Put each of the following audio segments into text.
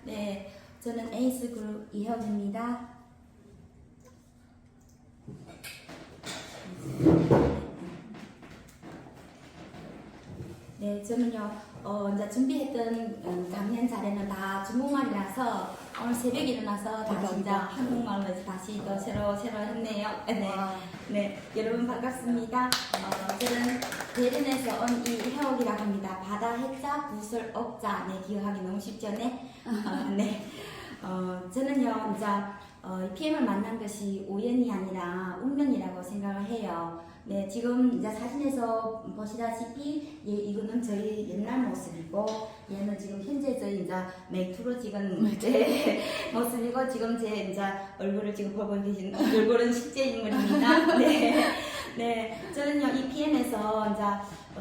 네, 저는 에이스 그룹 이혜원입니다. 네, 저는요, 이제 준비했던 강연 자료는 다 중국말이라서 오늘 새벽에 일어나서 다시 이제 한국말로 다시 또 새로 했네요. 네, 여러분 반갑습니다. 저는 베른에서 온 이혜옥이라고 합니다. 바다 해자 구슬 억자. 네, 기억하기 너무 쉽죠, 네. 네, 저는요, 이제 PM을 만난 것이 우연이 아니라 운명이라고 생각을 해요. 네, 지금 이제 사진에서 보시다시피 이거는 저희 옛날 모습이고 얘는 지금 현재 저희 이제 맥투로 찍은 제 모습이고 지금 제 이제 얼굴을 지금 보고 계신 얼굴은 실제 인물입니다. 네, 저는요 이 PM에서 이제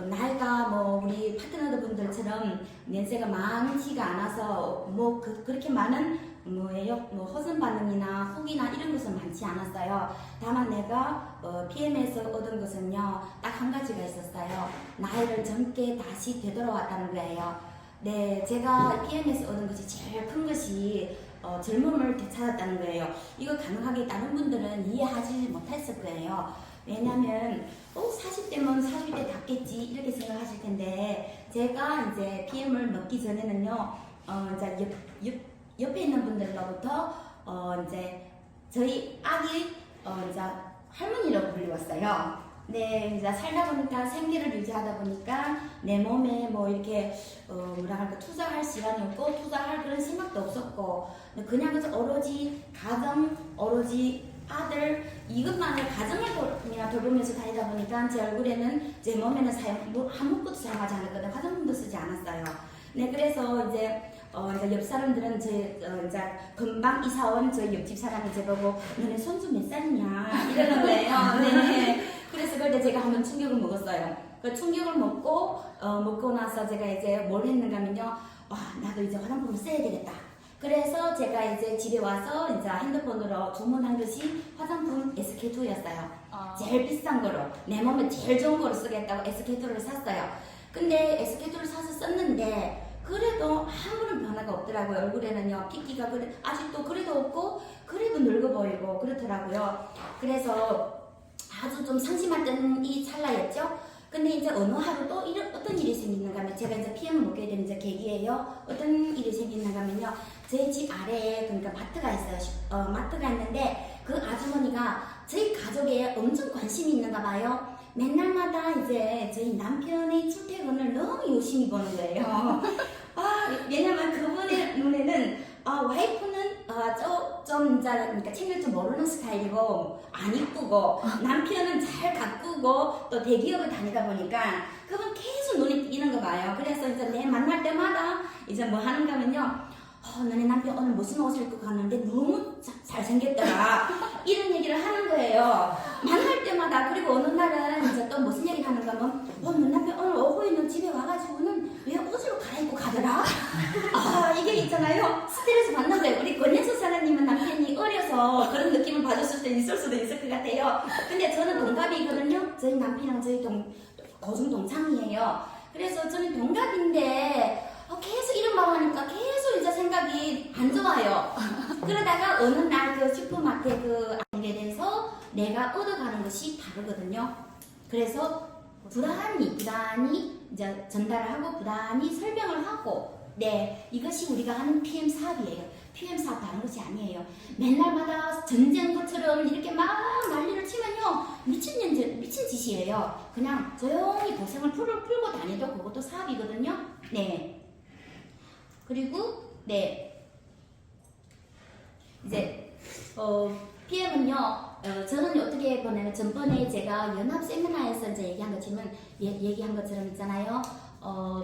나이가 뭐 우리 파트너 분들처럼 연세가 많지가 않아서 뭐 그렇게 많은 뭐 허전 반응이나 혹이나 이런 것은 많지 않았어요. 다만 내가 PM에서 얻은 것은요 딱 한 가지가 있었어요. 나이를 젊게 다시 되돌아왔다는 거예요. 네, 제가 PM에서 얻은 것이 제일 큰 것이 젊음을 되찾았다는 거예요. 이거 가능하게 다른 분들은 이해하지 못했을 거예요. 왜냐면 40대면 40대 답겠지 이렇게 생각하실 텐데 제가 이제 PM을 먹기 전에는요 이제 옆에 있는 분들로부터 이제 저희 아기 이제 할머니라고 불리웠어요. 네, 이제 살다 보니까 생계를 유지하다 보니까 내 몸에 뭐 이렇게 뭐라 할까 투자할 시간이 없고 투자할 그런 생각도 없었고 그냥 오로지 가정, 오로지 아들 이것만을 가정을 돌보면서 다니다 보니까 제 얼굴에는 제 몸에는 아무것도 사용하지 않았거든요. 화장품도 쓰지 않았어요. 네, 그래서 이제 옆 사람들은 이제 금방 이사 온 저희 옆집 사람이 저보고 너네 손주 몇 살이냐 이러는 거예요. 네. 그래서 그때 제가 한번 충격을 먹었어요. 그 충격을 먹고 나서 제가 이제 뭘 했는가 하면요. 와, 나도 이제 화장품을 써야 되겠다. 그래서 제가 이제 집에 와서 이제 핸드폰으로 주문한 것이 화장품 SK2였어요. 제일 비싼 거로 내 몸에 제일 좋은 거로 쓰겠다고 SK2를 샀어요. 근데 SK2를 사서 썼는데 그래도 아무런 변화가 없더라고요. 얼굴에는요 핏기가 아직도 그래도 없고 그래도 늙어 보이고 그렇더라고요. 그래서 아주 좀 상심했던 이 찰나였죠. 근데 이제 어느 하루 또 어떤 일이 생기는가 하면 제가 이제 PM을 먹게 되는 이제 계기예요. 어떤 일이 생기는가 하면요 제 집 아래에 그러니까 마트가 있어요. 마트가 있는데 그 아주머니가 저희 가족에 엄청 관심이 있는가 봐요. 맨날마다 이제 저희 남편의 출퇴근을 너무 유심히 보는 거예요. 왜냐면 그분의 눈에는 와이프는 좀 이제 그러니까 챙길 줄 모르는 스타일이고 안 이쁘고 남편은 잘 가꾸고 또 대기업을 다니다 보니까 그분 계속 눈에 띄는 거 봐요. 그래서 이제 내 만날 때마다 이제 뭐 하는가 하면요 너네 남편 오늘 무슨 옷을 입고 갔는데 너무 잘생겼더라 이런 얘기를 하는 거예요. 만날 때마다. 그리고 어느 날은 이제 또 무슨 얘기를 하는가 하면 너네 남편 오늘 오후에는 집에 와가지고는 왜 옷을 갈아입고 가더라? 이게 있잖아요. 스트레스 받는 거예요. 우리 권혜수 사장님은 남편이 어려서 그런 느낌을 받을 수도 있을 것 같아요. 근데 저는 동갑이거든요. 저희 남편이랑 저희 고중 동창이에요. 그래서 저는 동갑인데 계속 이런 말 하니까 계속 이제 생각이 안 좋아요. 그러다가 어느 날 그 슈퍼마켓 그 안개에서 내가 얻어가는 것이 다르거든요. 그래서 부단히 이제 전달을 하고 부단히 설명을 하고 네, 이것이 우리가 하는 PM 사업이에요. PM 사업 다른 것이 아니에요. 맨날마다 전쟁 것처럼 이렇게 막 난리를 치면요 미친 짓이에요. 그냥 조용히 고생을 풀고 다니도 그것도 사업이거든요. 네. 그리고 네 이제 PM은요 저는 어떻게 보냐면 전번에 제가 연합 세미나에서 이제 얘기한 것처럼 있잖아요.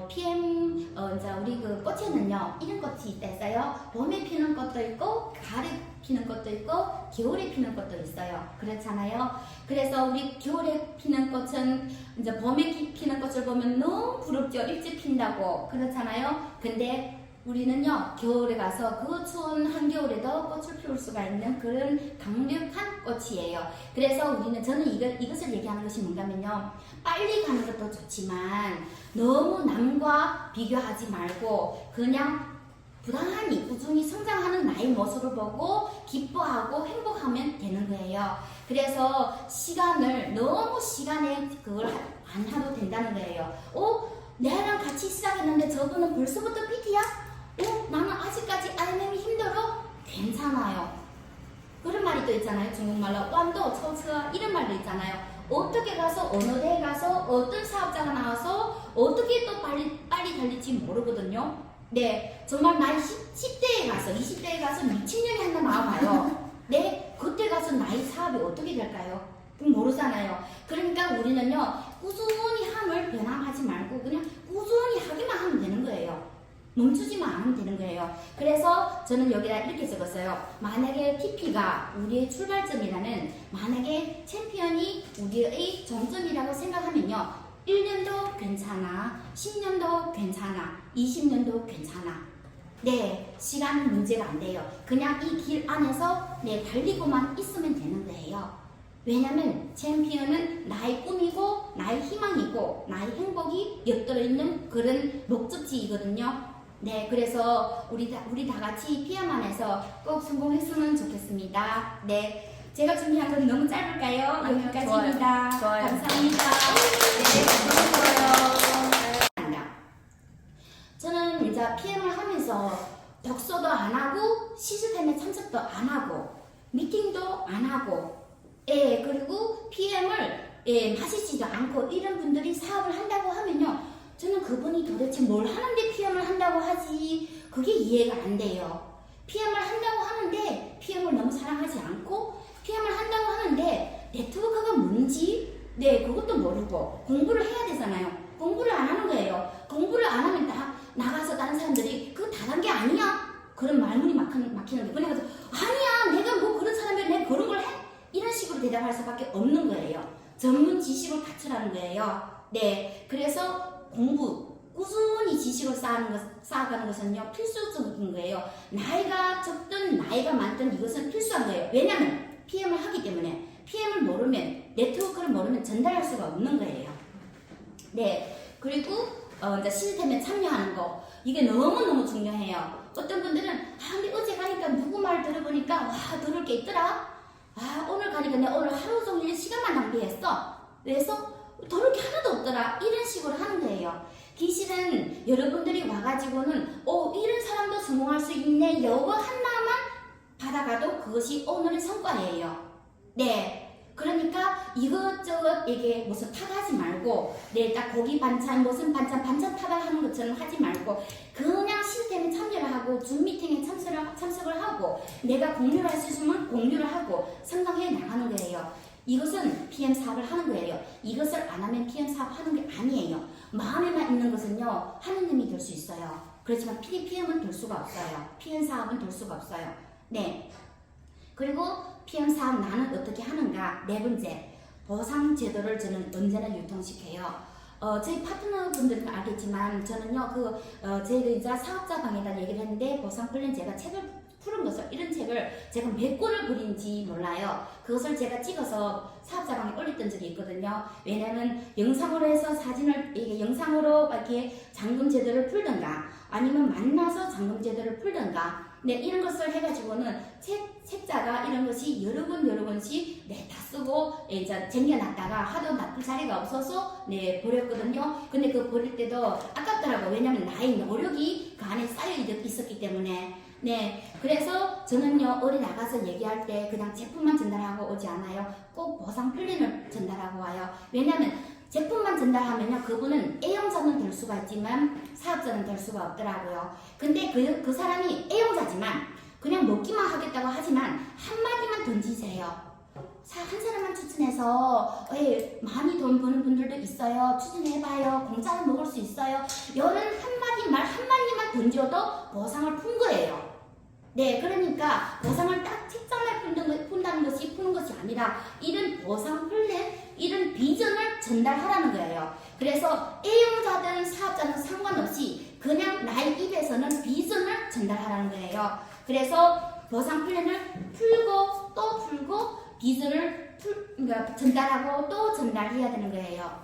PM 이제 우리 그 꽃에는요 이런 꽃이 있다 했어요. 봄에 피는 꽃도 있고 가을에 피는 꽃도 있고 겨울에 피는 꽃도 있어요. 그렇잖아요. 그래서 우리 겨울에 피는 꽃은 이제 봄에 피는 꽃을 보면 너무 부럽죠. 일찍 핀다고. 그렇잖아요. 근데 우리는요 겨울에 가서 그 추운 한겨울에도 꽃을 피울 수가 있는 그런 강력한 꽃이에요. 그래서 저는 이것을 얘기하는 것이 뭔가면요 빨리 가는 것도 좋지만 너무 남과 비교하지 말고 그냥 부단히 꾸준히 나의 모습을 보고 기뻐하고 행복하면 되는 거예요. 그래서 시간을 너무 시간에 그걸 안 하도 된다는 거예요. 내랑 같이 시작했는데 저분은 벌써부터 PT야? 나는 아직까지 IMM이 힘들어? 괜찮아요. 그런 말이 또 있잖아요. 중국말로 완도, 처처 이런 말도 있잖아요. 어떻게 가서 어느 대에 가서 어떤 사업자가 나와서 어떻게 또 빨리 달릴지 모르거든요. 네, 정말 나이 10대에 가서 20대에 가서 미친년이 하나 나와봐요. 네, 그때 가서 나의 사업이 어떻게 될까요? 모르잖아요. 그러니까 우리는요, 꾸준히 함을 변함하지 말고 그냥 꾸준히 하기만 하면 되는 거예요. 멈추지만 않으면 되는 거예요. 그래서 저는 여기다 이렇게 적었어요. 만약에 TP가 우리의 출발점이라는, 만약에 챔피언이 우리의 정점이라고 생각하면요, 1년도 괜찮아, 10년도 괜찮아, 20년도 괜찮아. 네, 시간 문제가 안 돼요. 그냥 이 길 안에서 달리고만 있으면 되는 거예요. 왜냐면 챔피언은 나의 꿈이고 나의 희망이고 나의 행복이 엿들어 있는 그런 목적지이거든요. 네, 그래서 우리 다 같이 PM 안에서 꼭 성공했으면 좋겠습니다. 네, 제가 준비한 건 너무 짧을까요? 여기까지입니다. 좋아요. 감사합니다. 네, 너무 좋아요. 저는 이제 PM을 하면서 독서도 안 하고 시스템에 참석도 안 하고 미팅도 안 하고 그리고 PM을 마시지도 않고 이런 분들이 사업을 한다고 하면요, 저는 그분이 도대체 뭘 하는데 PM을 한다고 하지, 그게 이해가 안 돼요. PM을 한다고 하는데 PM을 너무 사랑하지 않고 PM을 한다고 하는데 네트워크가 뭔지 그것도 모르고 공부를 해야 되잖아요. 공부를 안 하는 거예요. 공부를 안 하면 나가서 다른 사람들이 그거 다단계 아니야? 그런 말문이 막히는 거예요. 그래서 아니야, 내가 뭐 그런 사람이 내가 그런 걸 해? 이런 식으로 대답할 수밖에 없는 거예요. 전문 지식을 갖추라는 거예요. 네, 그래서 꾸준히 지식을 쌓아가는 것은요, 필수적인 거예요. 나이가 적든 나이가 많든 이것은 필수한 거예요. 왜냐면 PM을 하기 때문에 PM을 모르면, 네트워크를 모르면 전달할 수가 없는 거예요. 네, 그리고 이제 시스템에 참여하는 거, 이게 너무너무 중요해요. 어떤 분들은 근데 어제 가니까 누구 말 들어보니까 들을 게 있더라. 오늘 가니까 내가 오늘 하루 종일 시간만 낭비했어. 그래서 들을 게 하나도 없더라. 이런 식으로 하는 거예요. 기실은 여러분들이 와가지고는 이런 사람도 성공할 수 있네, 요거 하나만 받아가도 그것이 오늘의 성과예요. 네, 그러니까 이것저것 이게 무슨 탓하지 말고, 딱 고기 반찬 무슨 반찬 탓하는 것처럼 하지 말고 그냥 시스템에 참여를 하고 줌 미팅에 참석을 하고 내가 공유를 할 수 있으면 공유를 하고 성장해 나가는 거예요. 이것은 PM 사업을 하는 거예요. 이것을 안 하면 PM 사업 하는 게 아니에요. 마음에만 있는 것은요, 하느님이 될 수 있어요. 그렇지만 PM은 될 수가 없어요. PM 사업은 될 수가 없어요. 네. 그리고 PM 사업 나는 어떻게 하는가? 네 번째, 보상 제도를 저는 언제나 유통시켜요. 저희 파트너분들은 알겠지만 저는요, 저희가 이제 사업자 방에다 얘기를 했는데 보상 플랜 제가 책을 푸른 것을, 이런 책을 제가 몇 권을 그린지 몰라요. 그것을 제가 찍어서 사업자방에 올렸던 적이 있거든요. 왜냐면 영상으로 해서 영상으로 이렇게 잔금 제도를 풀던가 아니면 만나서 잔금 제도를 풀던가 이런 것을 해가지고는 책자가 이런 것이 여러 권씩 다 쓰고 이제 쟁여놨다가 하도 놔둘 자리가 없어서 버렸거든요. 근데 그 버릴 때도 아깝더라고. 왜냐면 나의 노력이 그 안에 쌓여 있었기 때문에. 그래서 저는요, 어디 나가서 얘기할 때 그냥 제품만 전달하고 오지 않아요. 꼭 보상 플랜을 전달하고 와요. 왜냐면 제품만 전달하면요, 그분은 애용자는 될 수가 있지만 사업자는 될 수가 없더라고요. 근데 그 사람이 애용자지만 그냥 먹기만 하겠다고 하지만 한마디만 던지세요. 한 사람만 추천해서 많이 돈 버는 분들도 있어요. 추천해봐요. 공짜로 먹을 수 있어요. 이런 한마디만 던져도 보상을 푼 거예요. 그러니까 보상을 딱 책장에 푼다는 것이 푸는 것이 아니라 이런 보상 플랜, 이런 비전을 전달하라는 거예요. 그래서 애용자든 사업자든 상관없이 그냥 나의 입에서는 비전을 전달하라는 거예요. 그래서 보상 플랜을 풀고 또 풀고 비전을 전달하고 또 전달해야 되는 거예요.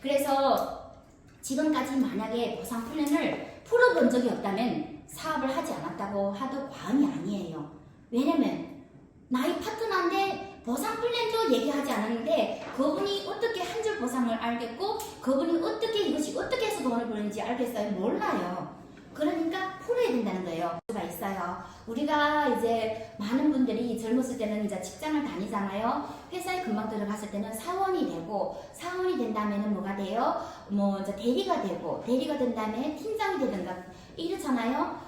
그래서 지금까지 만약에 보상 플랜을 풀어본 적이 없다면 사업을 하지 않았다고 하도 과언이 아니에요. 왜냐면 나의 파트너인데 보상 플랜도 얘기하지 않았는데 그분이 어떻게 한 줄 보상을 알겠고 그분이 어떻게 이것이 어떻게 해서 돈을 버는지 알겠어요? 몰라요. 그러니까 풀어야 된다는 거예요. 수가 있어요. 우리가 이제 많은 분들이 젊었을 때는 이제 직장을 다니잖아요. 회사에 금방 들어갔을 때는 사원이 되고 사원이 된 다음에는 뭐가 돼요? 뭐 이제 대리가 되고 대리가 된 다음에 팀장이 되든가 이렇잖아요.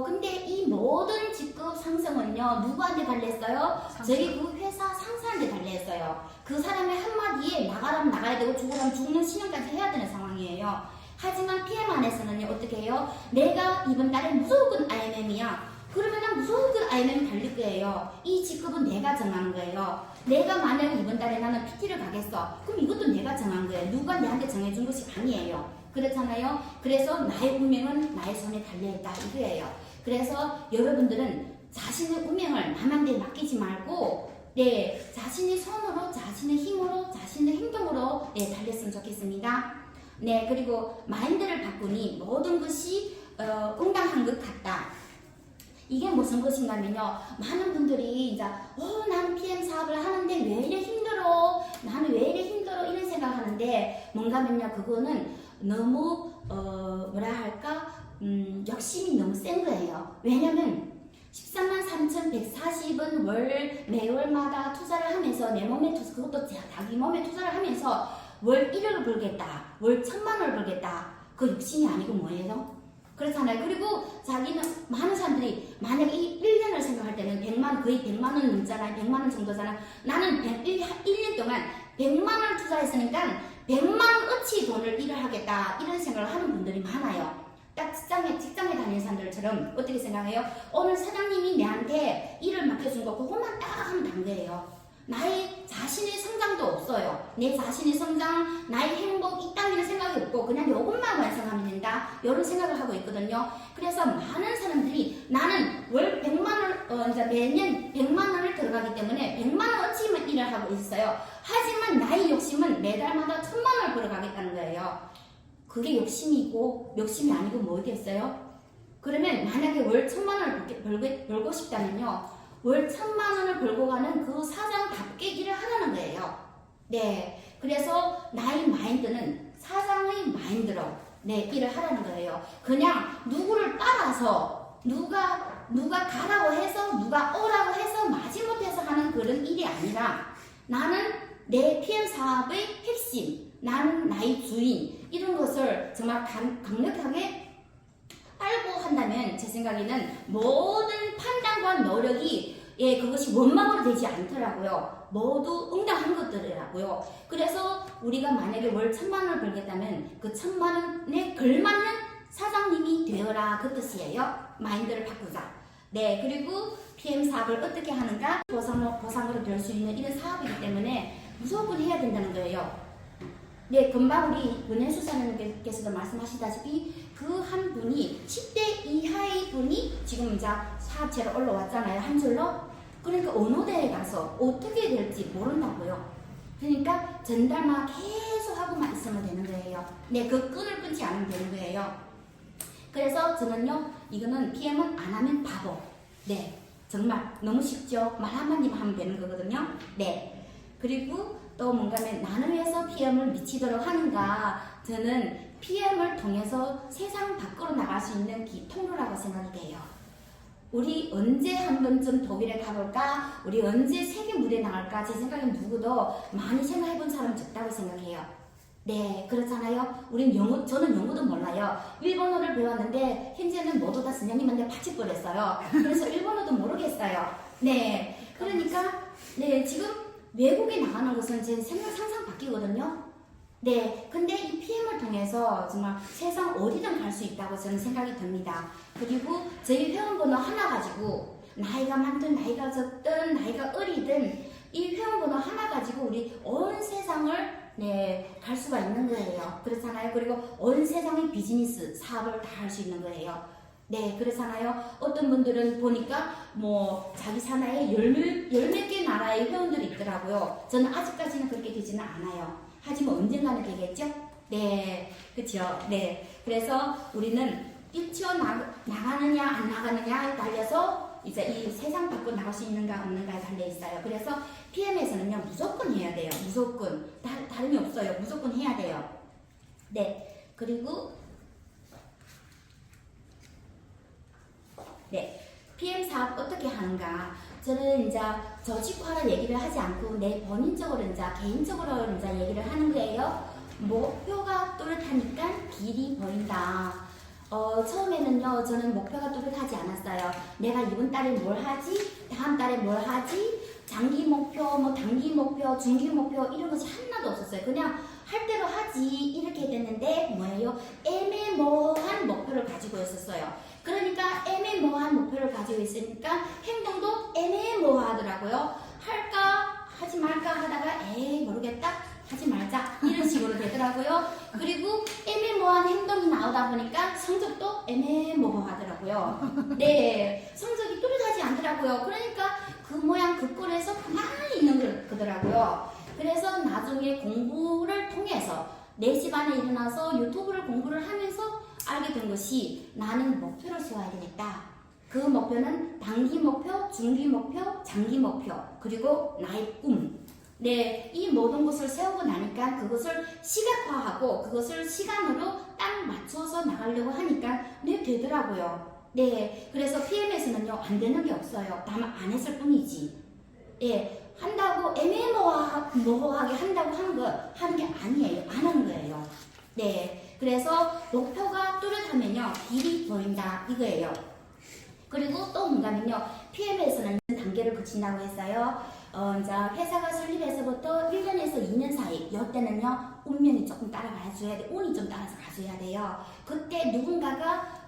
근데 이 모든 직급 상승은요 누구한테 달렸어요? 저희 그 회사 상사한테 달렸어요. 그 사람의 한마디에 나가라면 나가야 되고 죽으라면 죽는 신용까지 해야 되는 상황이에요. 하지만 PM 안에서는요 어떻게 해요? 내가 이번 달에 무조건 IMM이야. 그러면 무조건 IMM 달릴 거예요. 이 직급은 내가 정하는 거예요. 내가 만약 이번 달에 나는 PT를 가겠어. 그럼 이것도 내가 정한 거예요. 누가 내한테 정해준 것이 아니에요. 그렇잖아요. 그래서 나의 운명은 나의 손에 달려있다 이거예요. 그래서 여러분들은 자신의 운명을 남한테 맡기지 말고 자신의 손으로 자신의 힘으로 자신의 행동으로 달렸으면 좋겠습니다. 그리고 마인드를 바꾸니 모든 것이 응당한 것 같다. 이게 무슨 것인가면요. 많은 분들이 이제 나는 PM 사업을 하는데 왜 이래 힘들어? 나는 왜 이래 힘들어? 이런 생각하는데 뭔가면요. 그거는 너무 뭐라 할까? 욕심이 너무 센 거예요. 왜냐면 143,140은 매월마다 투자를 하면서 내 몸에 그것도 자기 몸에 투자를 하면서 월 1억을 벌겠다. 월 1,000만 원을 벌겠다. 그 욕심이 아니고 뭐예요? 그렇잖아요. 그리고 자기는 많은 사람들이 만약에 이 1년을 생각할 때는 100만 거의 100만 원 넘잖아요. 100만 원 정도잖아. 나는 1년 동안 100만 원을 투자했으니까 100만 원어치 돈을 일을 하겠다. 이런 생각을 하는 분들이 많아요. 딱 직장에 다니는 사람들처럼 어떻게 생각해요? 오늘 사장님이 내한테 일을 맡겨준 거 그것만 딱 하면 단 거예요. 나의 자신의 성장도 없어요. 내 자신의 성장, 나의 행복 이 따위는 생각이 없고 그냥 이것만 완성하면 된다. 이런 생각을 하고 있거든요. 그래서 많은 사람들이 나는 월 100만 원, 이제 매년 100만 원을 들어가기 때문에 100만 원어치만 일을 하고 있어요. 하지만 나의 욕심은 매달마다 1,000만 원을 벌어가겠다는 거예요. 그게 욕심이고 욕심이 아니고 뭐겠어요? 그러면 만약에 월 1,000만 원을 벌고 싶다면요. 월 1,000만 원을 벌고 가는 그 사장답게 일을 하라는 거예요. 그래서 나의 마인드는 사장의 마인드로 일을 하라는 거예요. 그냥 누구를 따라서 누가 가라고 해서 누가 오라고 해서 마지못해서 하는 그런 일이 아니라 나는 내 PM 사업의 핵심, 나는 나의 주인 이런 것을 정말 강력하게 알고 한다면 제 생각에는 모든 판단과 노력이 그것이 원망으로 되지 않더라고요. 모두 응당한 것들이라고요. 그래서 우리가 만약에 월 1,000만 원을 벌겠다면 그 1,000만 원에 걸맞는 사장님이 되어라 그 뜻이에요. 마인드를 바꾸자. 그리고 PM 사업을 어떻게 하는가? 보상으로 될 수 있는 이런 사업이기 때문에 무조건 해야 된다는 거예요. 금방 우리 은혜수사님께서도 말씀하시다시피 그 한 분이 10대 이하의 분이 지금 이제 사업체로 올라왔잖아요. 한 줄로. 그러니까 어느 대에 가서 어떻게 될지 모른다고요. 그러니까 전달만 계속 하고만 있으면 되는 거예요. 그 끈을 끊지 않으면 되는 거예요. 그래서 저는요, 이거는 PM은 안 하면 바보. 정말 너무 쉽죠? 말 한마디만 하면 되는 거거든요. 그리고 또 뭔가면 나는 왜서 PM을 미치도록 하는가? 저는 PM을 통해서 세상 밖으로 나갈 수 있는 통로라고 생각이 돼요. 우리 언제 한 번쯤 독일에 가볼까? 우리 언제 세계 무대에 나갈까? 제 생각엔 누구도 많이 생각해본 사람 적다고 생각해요. 그렇잖아요. 저는 영어도 몰라요. 일본어를 배웠는데 현재는 모두 다 선생님한테 바치버렸어요. 그래서 일본어도 모르겠어요. 그러니까 지금 외국에 나가는 것은 제 생각 상상 바뀌거든요. 근데 이 PM을 통해서 정말 세상 어디든 갈 수 있다고 저는 생각이 듭니다. 그리고 저희 회원번호 하나 가지고 나이가 많든 나이가 적든 나이가 어리든 이 회원번호 하나 가지고 우리 온 세상을 갈 수가 있는 거예요. 그렇잖아요. 그리고 온 세상의 비즈니스 사업을 다 할 수 있는 거예요. 그렇잖아요. 어떤 분들은 보니까 자기 산하에 열 몇 개 나라의 회원들이 있더라고요. 저는 아직까지는 그렇게 되지는 않아요. 하지만 언젠가는 되겠죠? 그렇죠. 그래서 우리는 뛰쳐나가느냐 안 나가느냐에 달려서 이제 이 세상 밖으로 나갈 수 있는가 없는가에 달려 있어요. 그래서 PM에서는요 무조건 해야 돼요. 무조건 다름이 없어요. 무조건 해야 돼요. 네, 그리고 네, PM 사업 어떻게 하는가? 저는 이제 조직화를 얘기를 하지 않고 내 본인적으로 이제 개인적으로 이제 얘기를 하는 거예요. 목표가 뚜렷하니까 길이 보인다. 처음에는요, 저는 목표가 뚜렷하지 않았어요. 내가 이번 달에 뭘 하지? 다음 달에 뭘 하지? 장기 목표, 뭐 단기 목표, 중기 목표 이런 것이 하나도 없었어요. 그냥 할 대로 하지 이렇게 됐는데 뭐예요? 애매모호한 목표를 가지고 있었어요. 그러니까 애매모호한 목표를 가지고 있으니까 행동도 애매모호하더라고요. 할까 하지 말까 하다가 에이 모르겠다 하지 말자 이런 식으로 되더라고요. 그리고 애매모호한 행동이 나오다 보니까 성적도 애매모호하더라고요. 네, 성적이 뚜렷하지 않더라고요. 그러니까 그 모양 그 꼴에서 가만히 있는 거더라고요. 그래서 나중에 공부를 통해서 4시 반에 일어나서 유튜브를 공부를 하면서 알게 된 것이 나는 목표를 세워야 되겠다. 그 목표는 단기 목표, 중기 목표, 장기 목표, 그리고 나의 꿈. 네, 이 모든 것을 세우고 나니까 그것을 시각화하고 그것을 시간으로 딱 맞춰서 나가려고 하니까 네, 되더라고요. 네, 그래서 PM에서는요, 안 되는 게 없어요. 다만 안 했을 뿐이지. 예, 한다고 애매모호하게 한다고 하는 게 아니에요. 안 하는 거예요. 네, 그래서 목표가 뚜렷하면요, 길이 보인다 이거예요. 그리고 또 뭔가면요, PM에서는 단계를 거친다고 했어요. 이제 회사가 설립해서부터 1년에서 2년 사이, 이때는요, 운명이 조금 따라가줘야 돼. 운이 좀 따라서 가줘야 돼요. 그때 누군가가,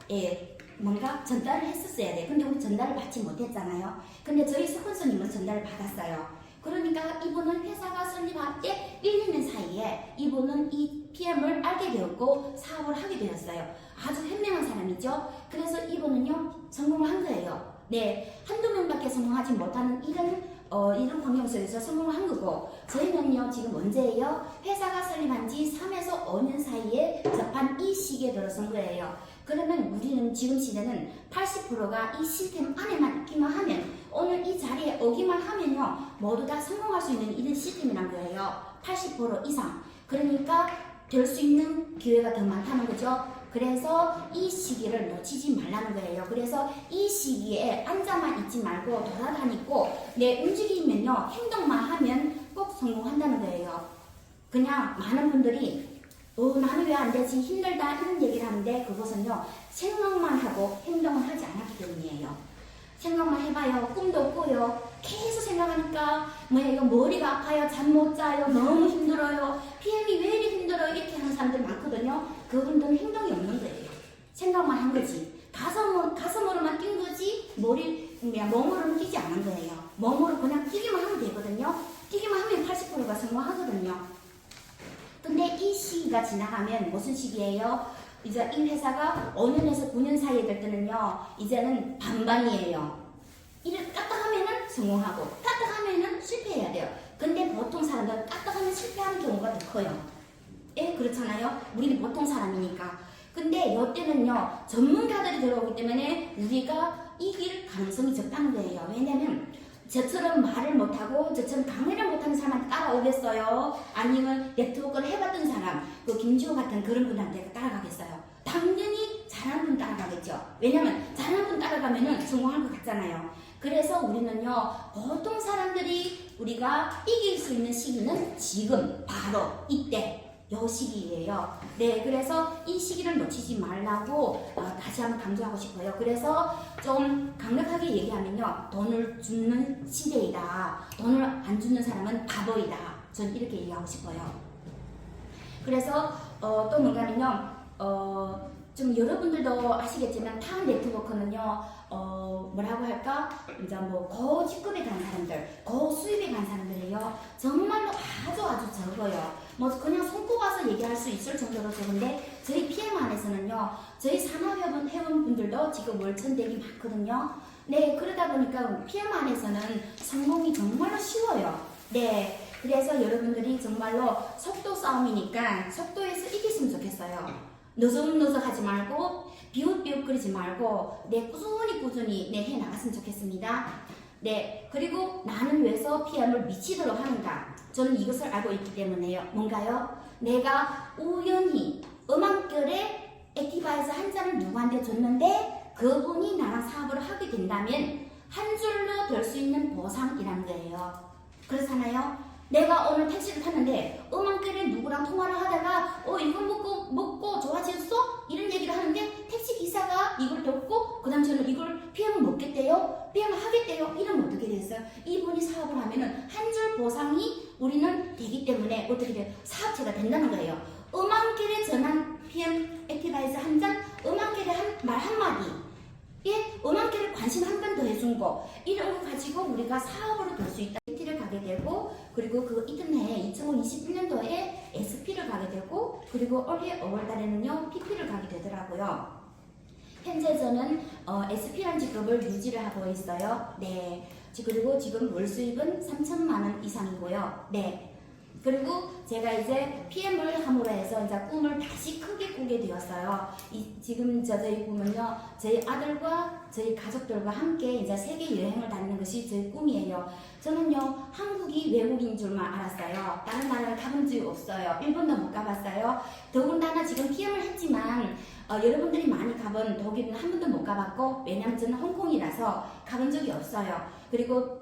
뭔가 전달을 했었어야 돼. 근데 우리 전달을 받지 못했잖아요. 근데 저희 스폰서님은 전달을 받았어요. 그러니까 이분은 회사가 설립할 때 1, 2년 사이에 이분은 이 PM을 알게 되었고 사업을 하게 되었어요. 아주 현명한 사람이죠. 그래서 이분은요, 성공을 한 거예요. 네, 한두 명밖에 성공하지 못하는 이런 환경 속에서 성공을 한 거고, 저희는요, 지금 언제예요? 회사가 설립한 지 3에서 5년 사이에 접한 이 시기에 들어선 거예요. 그러면 우리는 지금 시대는 80%가 이 시스템 안에만 있기만 하면, 오늘 이 자리에 오기만 하면요, 모두 다 성공할 수 있는 이런 시스템이란 거예요. 80% 이상. 그러니까 될 수 있는 기회가 더 많다는 거죠. 그래서 이 시기를 놓치지 말라는 거예요. 그래서 이 시기에 앉아만 있지 말고 돌아다니고 내 움직이면요, 행동만 하면 꼭 성공한다는 거예요. 그냥 많은 분들이 나는 왜 안 되지? 힘들다 이런 얘기를 하는데 그것은요, 생각만 하고 행동을 하지 않았기 때문이에요. 생각만 해봐요. 꿈도 꾸요. 계속 생각하니까 뭐예요? 머리가 아파요. 잠 못 자요. 너무 힘들어요. PM이 왜 이리 힘들어요? 이렇게 하는 사람들 많거든요. 그분들은 행동이 없는 거예요. 생각만 한 거지. 가슴으로만 뛴 거지 몸으로는 뛰지 않은 거예요. 몸으로 그냥 뛰기만 하면 되거든요. 뛰기만 하면 80%가 성공하거든요. 근데 이 시기가 지나가면 무슨 시기예요? 이제 이 회사가 5년에서 9년 사이에 될 때는요, 이제는 반반이에요. 일을 까딱하면은 성공하고, 까딱하면은 실패해야 돼요. 근데 보통 사람들은 까딱하면 실패하는 경우가 더 커요. 예, 그렇잖아요? 우리는 보통 사람이니까. 근데 이때는요, 전문가들이 들어오기 때문에 우리가 이길 가능성이 적다는 거예요. 왜냐면, 저처럼 말을 못하고 저처럼 강의를 못하는 사람한테 따라오겠어요? 아니면 네트워크를 해봤던 사람, 그 김지호 같은 그런 분한테 따라가겠어요? 당연히 잘하는 분 따라가겠죠. 왜냐면 잘하는 분 따라가면은 성공할 것 같잖아요. 그래서 우리는요, 보통 사람들이 우리가 이길 수 있는 시기는 지금 바로 이때 요 시기예요. 네, 그래서 이 시기를 놓치지 말라고 다시 한번 강조하고 싶어요. 그래서 좀 강력하게 얘기하면요, 돈을 주는 시대이다. 돈을 안 주는 사람은 바보이다. 전 이렇게 얘기하고 싶어요. 그래서 또 뭔가면요, 좀 여러분들도 아시겠지만 타 네트워크는요, 뭐라고 할까? 이제 뭐 고직급에 간 사람들, 고수입에 간 사람들이요, 정말로 아주 적어요. 뭐 그냥 손꼽아서 얘기할 수 있을 정도로 적은데, 저희 PM 안에서는요, 저희 산업회원분들도 지금 월천대기 많거든요. 네, 그러다 보니까 PM 안에서는 성공이 정말로 쉬워요. 네, 그래서 여러분들이 정말로 속도 싸움이니까 속도에서 이겼으면 좋겠어요. 너적너적 하지 말고 비웃비웃거리지 말고 꾸준히 해 나갔으면 좋겠습니다. 네, 그리고 나는 왜서 PM을 미치도록 하는가? 저는 이것을 알고 있기 때문에요. 뭔가요? 내가 우연히 음악결에 액티바이저 한 잔을 누구한테 줬는데 그분이 나랑 사업을 하게 된다면 한 줄로 될 수 있는 보상이란 거예요. 그렇잖아요? 내가 오늘 택시를 탔는데 음악결에 누구랑 통화를 하다가 이거 먹고 좋아졌어? 이런 얘기를 하는데 택시 기사가 이걸 듣고 그 다음 저는 이걸 PM을 먹겠대요? PM을 하겠대요? 이러면 어떻게 되겠어요? 이분이 사업을 하면은 한 줄 보상이 우리는 되기 때문에 어떻게 돼요? 사업체가 된다는 거예요. 음악결에 전한 PM 액티바이저 한 잔, 음악결에 말 한마디, 음악결에 관심 한 번 더 해준 거, 이런 거 가지고 우리가 사업으로 될 수 있다. PT를 가게 되고, 그리고 그 이듬해 2021년도에 SP를 가게 되고, 그리고 올해 5월달에는요 PP를 가게 되더라고요. 현재 저는 SP라는 직급을 유지를 하고 있어요. 네. 그리고 지금 월 수입은 3천만 원 이상이고요. 네. 그리고 제가 이제 PM을 함으로 해서 이제 꿈을 다시 크게 꾸게 되었어요. 지금 저희 꿈은요, 저희 아들과 저희 가족들과 함께 이제 세계 여행을 다니는 것이 저희 꿈이에요. 저는요, 한국이 외국인 줄만 알았어요. 다른 나라를 가본 적이 없어요. 일본도 못 가봤어요. 더군다나 지금 PM을 했지만 여러분들이 많이 가본 독일은 한 번도 못 가봤고, 왜냐면 저는 홍콩이라서 가본 적이 없어요. 그리고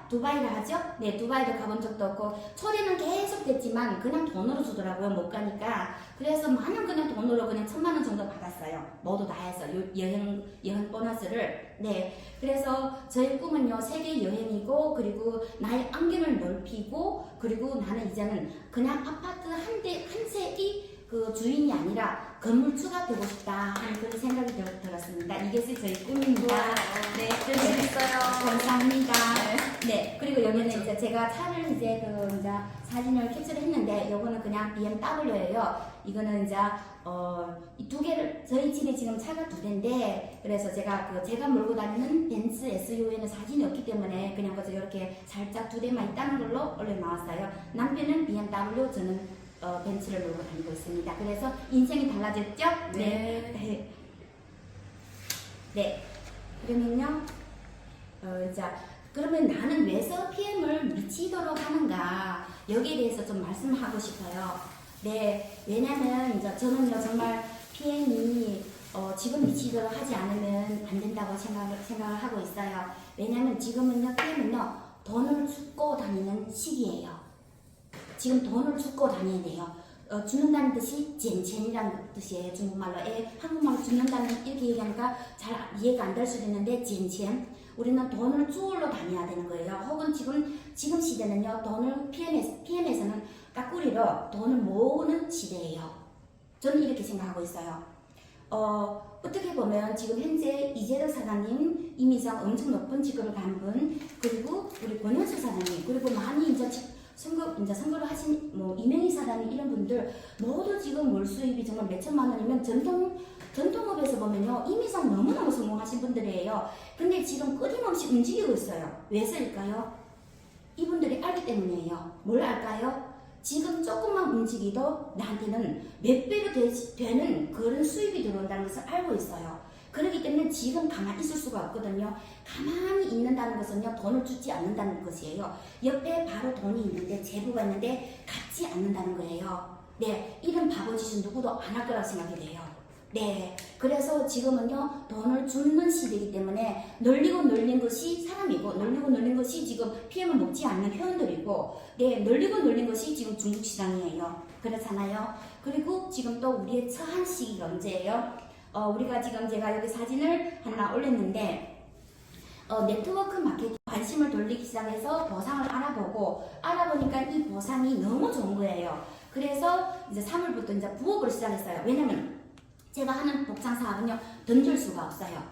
두바이를 하죠? 네, 두바이를 가본 적도 없고, 초대는 계속 됐지만 그냥 돈으로 주더라고요. 못 가니까. 그래서 많은 그냥 돈으로 그냥 1,000만 원 정도 받았어요. 모두 다 해서 여행 보너스를. 네, 그래서 저의 꿈은요, 세계 여행이고, 그리고 나의 안경을 넓히고, 그리고 나는 이제는 그냥 아파트 한 채의 그 주인이 아니라 건물주가 되고 싶다 하는 그런 생각이 들었습니다. 이것이 저희 꿈입니다. 네, 재밌어요. 감사합니다. 네, 그리고 여기는 이제 제가 차를 이제 사진을 캡처를 했는데, 요거는 그냥 BMW예요. 이거는 이제 이 두 개를, 저희 집에 지금 차가 두 대인데, 그래서 제가 제가 몰고 다니는 벤츠 SUV에는 사진이 없기 때문에 그냥 그저 이렇게 살짝 두 대만 있다는 걸로 올려놓았어요. 남편은 BMW, 저는 벤츠를 몰고 다니고 있습니다. 그래서 인생이 달라졌죠? 네. 네. 그러면요, 그러면 나는 왜서 PM을 미치도록 하는가? 여기에 대해서 좀 말씀하고 싶어요. 네. 왜냐면 이제 저는요, 정말 PM이 지금 미치도록 하지 않으면 안 된다고 생각을 하고 있어요. 왜냐면 지금은요, PM은요, 돈을 줍고 다니는 시기예요. 지금 돈을 줍고 다녀야 돼요. 죽는다는 뜻이 젠첸이라는 뜻이에요. 중국말로. 한국말로 죽는다는 이렇게 얘기하니까 잘 이해가 안 될 수도 있는데 젠첸. 우리는 돈을 주울러 다녀야 되는 거예요. 혹은 지금 시대는요, 돈을 PM에서는 까꾸리로 돈을 모으는 시대예요. 저는 이렇게 생각하고 있어요. 어떻게 보면 지금 현재 이재덕 사장님, 이미정 엄청 높은 직급을 간 분, 그리고 우리 권현수 사장님, 그리고 많이 이제 선거를 하신 이명희 사장님, 이런 분들 모두 지금 월 수입이 정말 몇천만 원이면 전통업에서 보면요, 이미상 너무너무 성공하신 분들이에요. 근데 지금 끊임없이 움직이고 있어요. 왜서일까요? 이분들이 알기 때문이에요. 뭘 알까요? 지금 조금만 움직이도 나한테는 몇 배로 되는 그런 수입이 들어온다는 것을 알고 있어요. 그렇기 때문에 지금 가만히 있을 수가 없거든요. 가만히 있는다는 것은요, 돈을 주지 않는다는 것이에요. 옆에 바로 돈이 있는데, 재부가 있는데 갖지 않는다는 거예요. 네, 이런 바보짓은 누구도 안 할 거라고 생각이 돼요. 네, 그래서 지금은요, 돈을 주는 시대이기 때문에 널리고 널린 것이 사람이고, 널리고 널린 것이 지금 PM을 먹지 않는 회원들이고, 네, 널리고 널린 것이 지금 중국 시장이에요. 그렇잖아요. 그리고 지금 또 우리의 처한 시기가 언제예요? 우리가 지금 제가 여기 사진을 하나 올렸는데, 네트워크 마케팅 관심을 돌리기 시작해서 보상을 알아보니까 이 보상이 너무 좋은 거예요. 그래서 이제 3월부터 이제 부업을 시작했어요. 왜냐면 제가 하는 복장 사업은요, 던질 수가 없어요.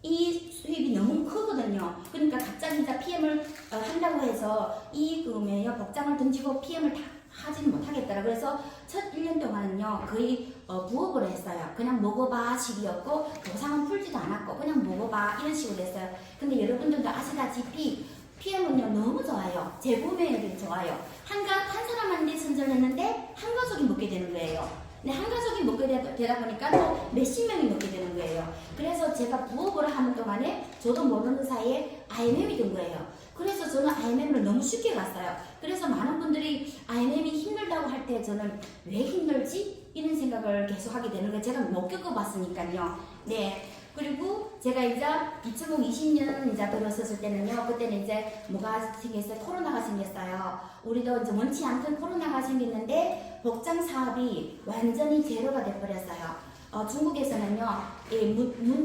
이 수입이 너무 크거든요. 그러니까 갑자기 이제 PM을 한다고 해서 이 금액에 복장을 던지고 PM을 다 하지는 못하겠더라. 그래서 첫 1년 동안은요, 거의 부업을 했어요. 그냥 먹어봐 식이었고, 보상은 풀지도 않았고, 그냥 먹어봐 이런 식으로 했어요. 근데 여러분들도 아시다시피 PM은요, 너무 좋아요. 재구매율이 좋아요. 한 사람한테 선전했는데 한 가족이 먹게 되는 거예요. 근데 한 가족이 먹게 되다 보니까 또 몇십 명이 먹게 되는 거예요. 그래서 제가 부업을 하는 동안에 저도 모르는 사이에 IMM이 된 거예요. 그래서 저는 IMM을 너무 쉽게 갔어요. 그래서 많은 분들이 IMM이 힘들다고 할 때 저는 왜 힘들지? 이런 생각을 계속 하게 되는 거예요. 제가 못 겪어봤으니까요. 네. 그리고 제가 이제 2020년 이제 들어섰을 때는요, 그때는 이제 뭐가 생겼어요? 코로나가 생겼어요. 우리도 이제 원치 않던 코로나가 생겼는데 복장 사업이 완전히 제로가 돼버렸어요. 중국에서는요,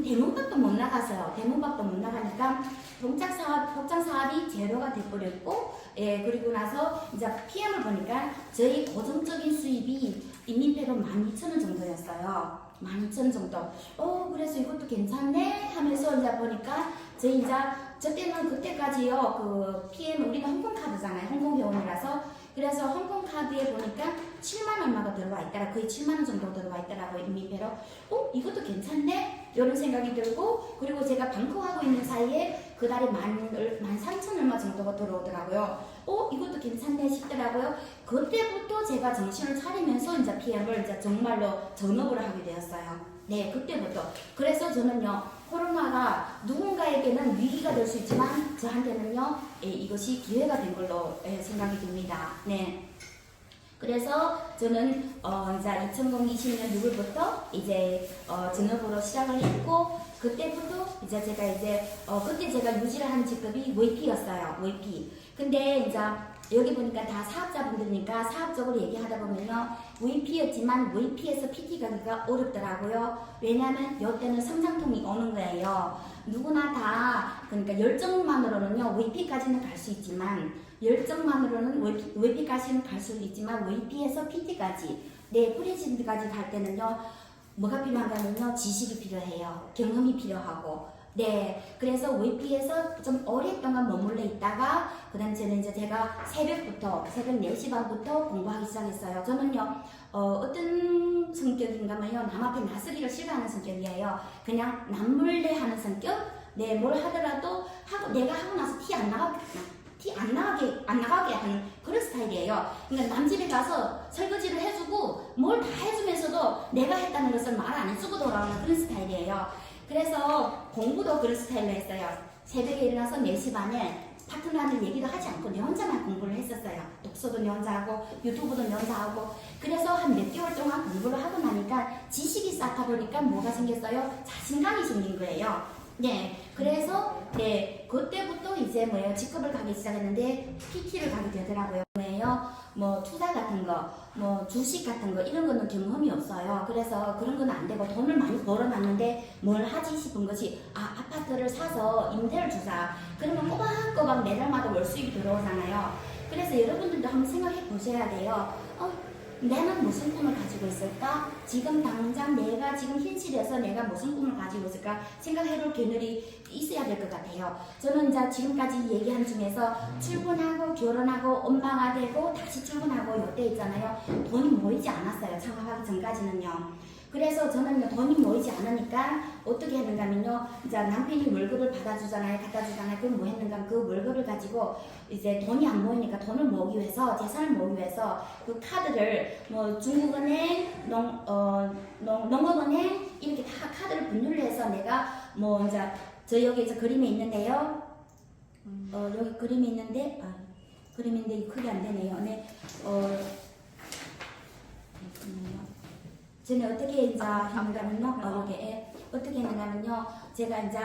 대문밖도 못 나가서요. 대문밖도 못 나가니까 복장 사업이 제로가 돼버렸고, 예, 그리고 나서 이제 PM을 보니까 저희 고정적인 수입이 인민폐로 12,000원 정도였어요. 12,000원 정도. 그래서 이것도 괜찮네 하면서 이제 보니까 저희 이제 저 때는 그때까지요 그 PM 우리가 홍콩카드잖아요. 홍콩회원이라서 그래서 홍콩카드에 보니까 7만 얼마가 들어와 있더라. 거의 7만 원 정도 들어와 있더라고 인민폐로. 이것도 괜찮네 이런 생각이 들고 그리고 제가 방콕하고 있는 사이에 그 달에 13,000 얼마 정도가 들어오더라고요. 이것도 괜찮네 싶더라고요. 그때부터 제가 정신을 차리면서 이제 PM을 이제 정말로 전업을 하게 되었어요. 네, 그때부터. 그래서 저는요, 코로나가 누군가에게는 위기가 될 수 있지만 저한테는요, 이것이 기회가 된 걸로 생각이 듭니다. 네. 그래서 저는 이제 2020년 6월부터 이제 전업으로 시작을 했고 그때부터 이제 제가 그때 제가 유지를 한 직급이 VP였어요. VP. 근데 이제 여기 보니까 다 사업자분들이니까 사업적으로 얘기하다 보면요. VP였지만 VP에서 PT 가기가 어렵더라고요. 왜냐하면 이때는 성장통이 오는 거예요. 누구나 다 그러니까 열정만으로는요. VP까지는 갈 수 있지만 열정만으로는 VP까지는 갈 수 있지만 VP에서 PT까지 프레지던트까지 갈 때는요. 뭐가 필요한가면요. 지식이 필요해요. 경험이 필요하고 네, 그래서 VP에서 좀 오랫동안 머물러 있다가 그 다음에 저는 이제 제가 새벽 4시 반부터 공부하기 시작했어요. 저는요 어떤 성격인가면요 남 앞에 나서기를 싫어하는 성격이에요. 그냥 남몰래 하는 성격. 네, 뭘 하더라도 내가 하고 나서 티 안 나가게 하는 그런 스타일이에요. 그러니까 남 집에 가서 설거지를 해주고 뭘 다 해주면서도 내가 했다는 것을 말 안 해주고 돌아오는 그런 스타일이에요. 그래서 공부도 그런 스타일로 했어요. 새벽에 일어나서 4시 반에 파트너한테 얘기도 하지 않고 내 혼자만 공부를 했었어요. 독서도 내 혼자 하고 유튜브도 내 혼자 하고 그래서 한 몇 개월 동안 공부를 하고 나니까 지식이 쌓다 보니까 뭐가 생겼어요? 자신감이 생긴 거예요. 네, 그래서 그때부터 이제 직급을 가기 시작했는데 PT를 가게 되더라고요. 투자 같은 거, 주식 같은 거 이런 거는 경험이 없어요. 그래서 그런 건 안 되고 돈을 많이 벌어놨는데 뭘 하지 싶은 것이 아파트를 사서 임대를 주자. 그러면 꼬박꼬박 매달마다 월수입이 들어오잖아요. 그래서 여러분들도 한번 생각해 보셔야 돼요. 내는 무슨 꿈을 가지고 있을까? 지금 당장 내가 지금 현실에서 내가 무슨 꿈을 가지고 있을까? 생각해볼 겨를이 있어야 될 것 같아요. 저는 이제 지금까지 얘기한 중에서 출근하고 결혼하고 엄마가 되고 다시 출근하고 요때 있잖아요. 돈이 모이지 않았어요. 창업하기 전까지는요. 그래서 저는 돈이 모이지 않으니까 어떻게 했는가 하면요. 이제 남편이 월급을 갖다 주잖아요. 그럼 뭐 했는가 그 월급을 가지고 이제 돈이 안 모이니까 돈을 모으기 위해서 재산을 모으기 위해서 그 카드를 중국은행, 농업은행 이렇게 다 카드를 분류를 해서 내가 이제 저 여기 이제 그림에 있는데요. 여기 그림이 있는데 그림인데 크게 안 되네요. 네. 저는 어떻게 이제 했는가면요. 어떻게 했는가면요. 제가 이제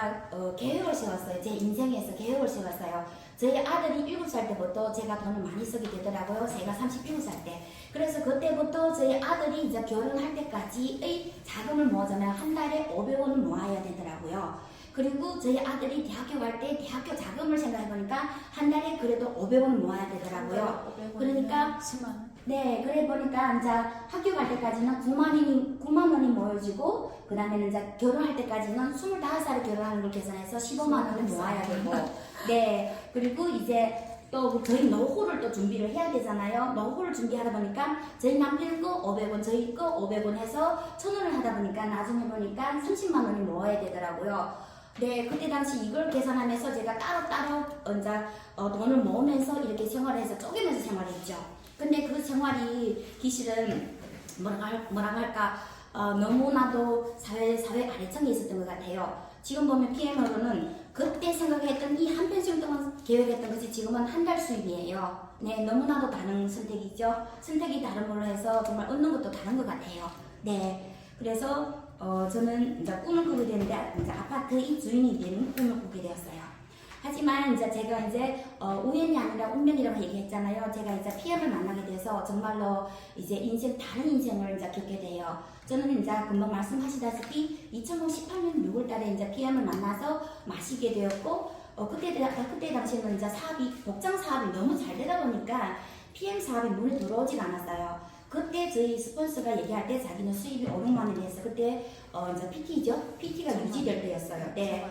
계획을 세웠어요. 제 인생에서 계획을 세웠어요. 저희 아들이 7살 때부터 제가 돈을 많이 쓰게 되더라고요. 제가 37살 때. 그래서 그때부터 저희 아들이 이제 결혼할 때까지의 자금을 모으자면 한 달에 500원을 모아야 되더라고요. 그리고 저희 아들이 대학교 갈 때 대학교 자금을 생각해보니까 한 달에 그래도 500원 모아야 되더라고요. 그러니까 10만 원. 네, 그래 보니까 이제 학교 갈 때까지는 9만 원이 모여지고 그 다음에는 이제 결혼할 때까지는 25살에 결혼하는 걸 계산해서 15만 원을 모아야 되고 네, 그리고 이제 또 저희 노후를 또 준비를 해야 되잖아요. 노후를 준비하다 보니까 저희 남편 거 500원, 저희 거 500원 해서 1,000원을 하다 보니까 나중에 보니까 30만 원이 모아야 되더라고요. 네, 그때 당시 이걸 계산하면서 제가 따로따로 이제 돈을 모으면서 이렇게 생활을 해서 쪼개면서 생활을 했죠. 근데 그 생활이 기실은 뭐라고 할까 너무나도 사회 아래층에 있었던 것 같아요. 지금 보면 PM으로는 그때 생각했던 이 한 pension 동안 계획했던 것이 지금은 한 달 수입이에요. 네, 너무나도 다른 선택이죠. 선택이 다른 걸로 해서 정말 얻는 것도 다른 것 같아요. 네, 그래서 저는 이제 꿈을 꾸게 되는데 이제 아파트 이 주인이 되는 꿈을 꾸게 되었어요. 하지만 이제 제가 이제 우연이 아니라 운명이라고 얘기했잖아요. 제가 이제 PM을 만나게 돼서 정말로 이제 다른 인생을 이제 겪게 돼요. 저는 이제 금방 말씀하시다시피 2018년 6월달에 이제 PM을 만나서 마시게 되었고 그때 당시에는 이제 복장 사업이 너무 잘 되다 보니까 PM 사업이 눈에 들어오질 않았어요. 그때 저희 스폰서가 얘기할 때 자기는 수입이 5,6만 원이 됐어요. 그때 이제 PT죠? PT가 유지될 때였어요. 네.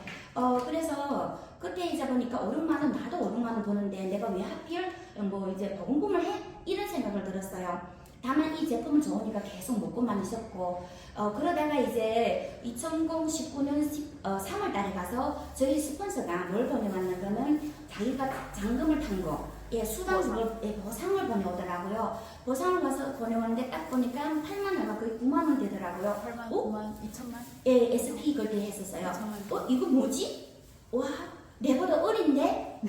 그래서 그때 이제 보니까 5,6만 원 나도 5,6만 원 버는데 내가 왜 하필 뭐 이제 보금금을 해? 이런 생각을 들었어요. 다만 이 제품은 좋으니까 계속 먹고만 있었고 그러다가 이제 2019년 3월 달에 가서 저희 스폰서가 뭘 보내왔냐면은 자기가 잔금을 탄 거, 보상을 보내오더라고요. 보상을 가서 보내왔는데 딱 보니까 8만 얼마 거의 9만 원 되더라고요. 8만, 9만, 2천만? 예, SP 거래했었어요. 2천만. 이거 뭐지? 와, 내보다 어린데?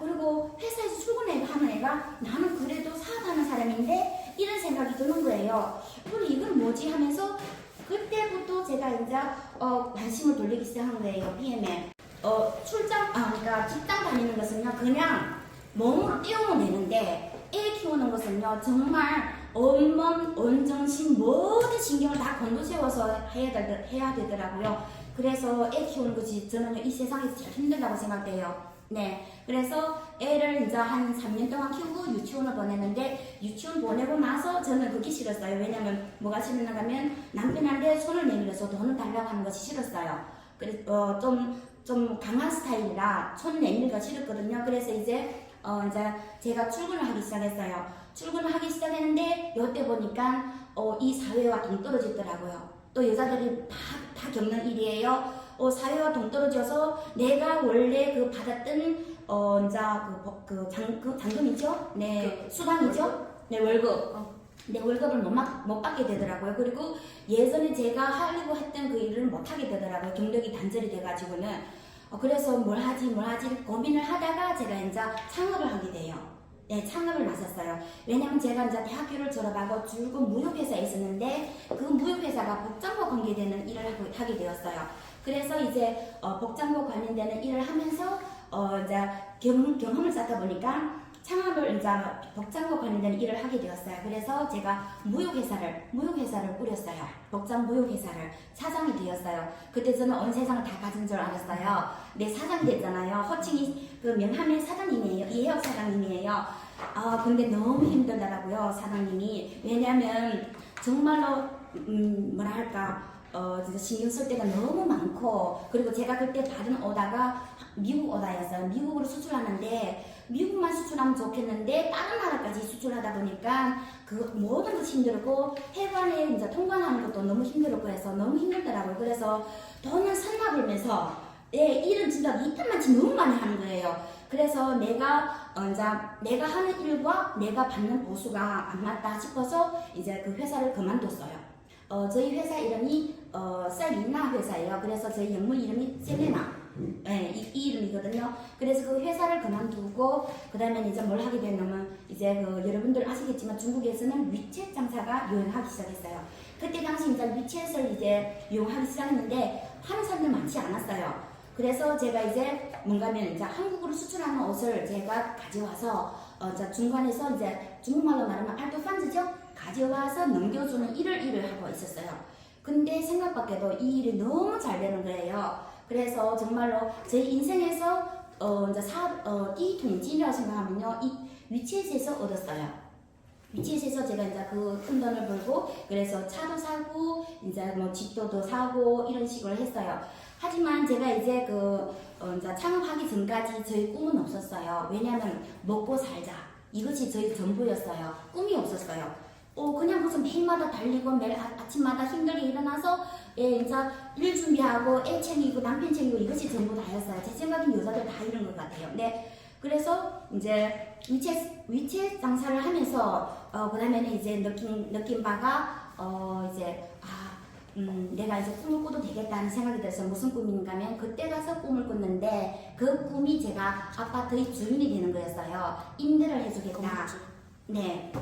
그리고 회사에서 출근하는 애가 나는 그래도 사업하는 사람인데 이런 생각이 드는 거예요. 그리고 이건 뭐지 하면서 그때부터 제가 이제 관심을 돌리기 시작한 거예요. PM에. 그러니까 직장 다니는 것은요 그냥 몸으로 뛰어면 되는데 애 키우는 것은요 정말 온몸, 온정신 모든 신경을 다 곤두세워서 해야 되더라고요. 그래서 애 키우는 것이 저는 이 세상에서 제일 힘들다고 생각돼요. 네, 그래서 애를 이제 한 3년 동안 키우고 유치원을 보냈는데 유치원 보내고 나서 저는 그게 싫었어요. 왜냐면 뭐가 싫었나 하면 남편한테 손을 내밀어서 돈을 달라고 하는 것이 싫었어요. 그래서 좀 강한 스타일이라 손 내밀기가 싫었거든요. 그래서 이제 제가 출근을 하기 시작했어요. 출근을 하기 시작했는데 이때 보니까 이 사회와 동떨어지더라고요. 또 여자들이 다 겪는 일이에요. 사회와 동떨어져서 내가 원래 그 받았던 잔금이죠? 네, 수당이죠? 네, 월급. 네, 월급을 못 받게 되더라고요. 그리고 예전에 제가 하려고 했던 그 일을 못 하게 되더라고요. 경력이 단절이 돼가지고는. 그래서 뭘 하지 고민을 하다가 제가 이제 창업을 하게 돼요. 네, 창업을 나섰어요. 왜냐면 제가 이제 대학교를 졸업하고 줄곧 무역회사에 있었는데 그 무역회사가 복장과 관계되는 일을 하게 되었어요. 그래서 이제 복장과 관련되는 일을 하면서 이제 경험을 쌓다 보니까 창업을 이제 복장과 관련된 일을 하게 되었어요. 그래서 제가 무역회사를 꾸렸어요. 복장 무역회사를 사장이 되었어요. 그때 저는 온 세상을 다 가진 줄 알았어요. 네, 사장이 됐잖아요. 호칭이 그 명함의 사장님이에요. 이혜혁 사장님이에요. 근데 너무 힘들더라고요, 사장님이. 왜냐면 정말로 진짜 신경 쓸 때가 너무 많고, 그리고 제가 그때 받은 오다가 미국 오다였어요. 미국으로 수출하는데 미국만 수출하면 좋겠는데 다른 나라까지 수출하다 보니까 그 모든 것이 힘들고 해관에 이제 통관하는 것도 너무 힘들고 해서 너무 힘들더라고요. 그래서 돈을 살라불면서 일은 진짜 이딴만치 너무 많이 하는 거예요. 그래서 내가 하는 일과 내가 받는 보수가 안 맞다 싶어서 이제 그 회사를 그만뒀어요. 저희 회사 이름이 셀리나 회사예요. 그래서 저희 영문 이름이 셀레나. 네, 이 이름이거든요. 그래서 그 회사를 그만두고 그 다음에 이제 뭘 하게 됐냐면 이제 여러분들 아시겠지만 중국에서는 위챗 장사가 유행하기 시작했어요. 그때 당시 이제 위챗을 이제 이용하기 시작했는데 하는 사람들 많지 않았어요. 그래서 제가 이제 뭔가면 이제 한국으로 수출하는 옷을 제가 가져와서 중간에서 이제 중국말로 말하면 알토판즈죠? 가져와서 넘겨주는 일을 하고 있었어요. 근데 생각밖에도 이 일이 너무 잘 되는 거예요. 그래서 정말로 제 인생에서 이 동진이라고 생각하면요, 이 위챗에서 얻었어요. 위챗에서 제가 이제 그 큰 돈을 벌고 그래서 차도 사고 이제 뭐 집도 사고 이런 식으로 했어요. 하지만 제가 이제 이제 창업하기 전까지 저희 꿈은 없었어요. 왜냐면 먹고 살자, 이것이 저희 전부였어요. 꿈이 없었어요. 그냥 무슨 매일마다 달리고 매일 아침마다 힘들게 일어나서 이제 일 준비하고 애 챙기고 남편 챙기고 이것이 전부 다였어요. 제 생각엔 여자들 다 이런 것 같아요. 근데 그래서 이제 위챗 장사를 하면서 그다음에는 이제 느낀 바가 이제 내가 이제 꿈을 꿔도 되겠다는 생각이 들어서 무슨 꿈인가 하면 그때 가서 꿈을 꿨는데 그 꿈이 제가 아파트의 주인이 되는 거였어요. 임대를 해주겠다. 네.